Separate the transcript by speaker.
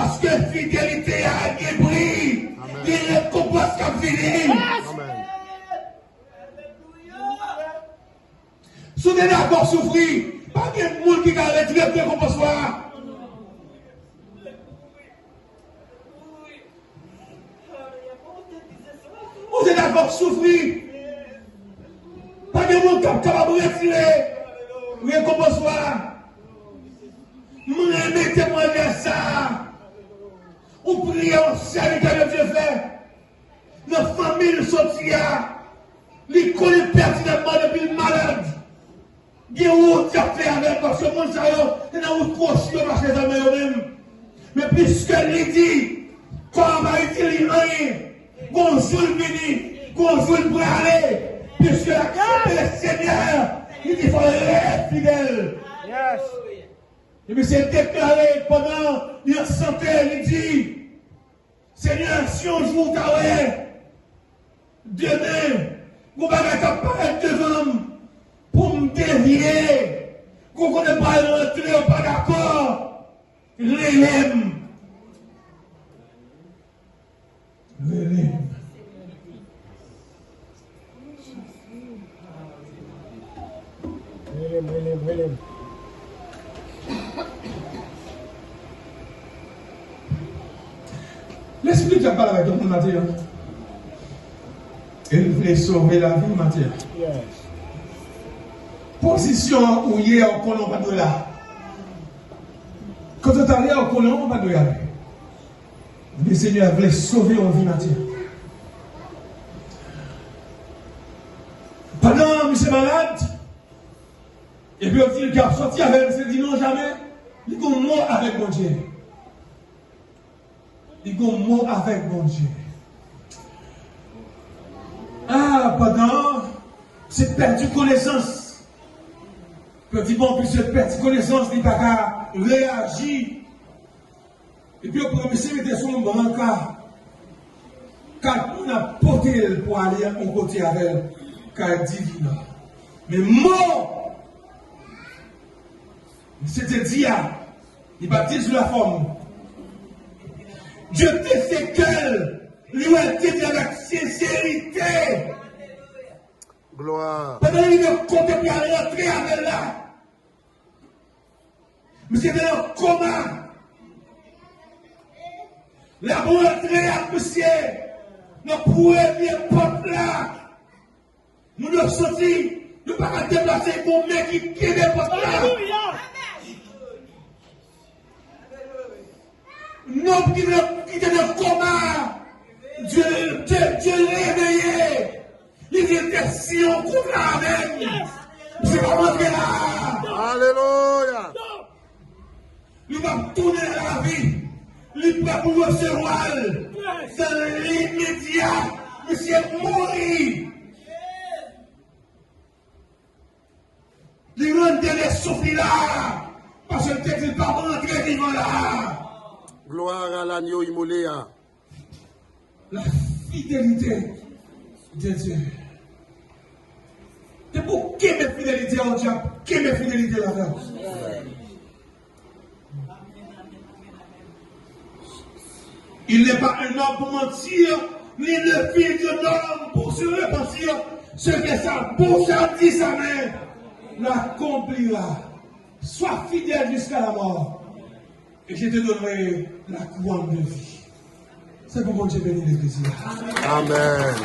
Speaker 1: Parce que fidélité a un prix. Il y a une récompense qui a fini. Si vous êtes d'accord souffrir, pas de monde qui a retiré la récompense. Vous êtes d'accord souffrir, pas de monde qui a capable de retirer la récompense. Mettez-moi vers ça. On prie en salut que Dieu fait. La famille sortia. Les connaît pertinemment depuis le malade. Il y a où tu as fait avec parce que mon salaire, il y a où proche de marcher dans eux-mêmes. Mais puisque il dit, comme il dit rien, bonjour vini, bonjour pour aller, puisque la grâce du Seigneur, il dit qu'il faut être fidèle. Yes. Et puis c'est déclaré pendant une santé, il dit, Seigneur, si on joue carré, demain, vous ne pouvez pas apparaître devant pour me dévier. Vous ne connaissez pas l'entrée, pas d'accord. L'élève. L'élève. L'élève. L'Esprit qui a parlé avec ton matin. Il voulait sauver la vie, Mathieu. Yes. Position où il y a un colon pas de là. Quand tu es allé au colon, pas de là. Le Seigneur voulait sauver la vie, Mathieu. Pendant monsieur malade, et puis il a sorti avec lui, il dit non, jamais. Il dit mort avec mon Dieu. Il dit mort avec mon Dieu. Ah, pendant, c'est perdu connaissance. Petit bon, puis c'est perdu connaissance, il n'a pas réagi. Et puis, au premier, il était sur mon brancard. Car on a porté pour aller à côté avec elle, car elle dit divine. Mais mort, c'était dia, il baptise sur la forme. Dieu te sait qu'elle. Lui a été avec sincérité.
Speaker 2: Gloire.
Speaker 1: Pendant qu'il ne comptait pas rentrer avec là. Mais c'était un coma. La bonne entrée à monsieur. Nous premier peuple là. Nous nous sortis. Nous ne pouvons pas déplacer pour mec qui est des portes là. Nous qui étaient dans le coma. Dieu réveillé. Il était si on couvre avec. C'est pas rentrer là.
Speaker 2: Alléluia.
Speaker 1: Il va tourner la vie. Il va pouvoir se recevoir. Dans l'immédiat. Monsieur mourir. Il rentre les souffles là. Parce que peut-être il ne va pas rentrer vivant là.
Speaker 2: Gloire à l'agneau immolé.
Speaker 1: La fidélité de Dieu. C'est pour qui mes fidélités au diable, qui mes fidélités à la terre. Il n'est pas un homme pour mentir, ni le fils de l'homme pour se repentir. Ce que sa bouche a dit sa main, l'accomplira. Sois fidèle jusqu'à la mort, et je te donnerai la couronne de vie. C'est pour mon Dieu béni l'Église.
Speaker 2: Amen.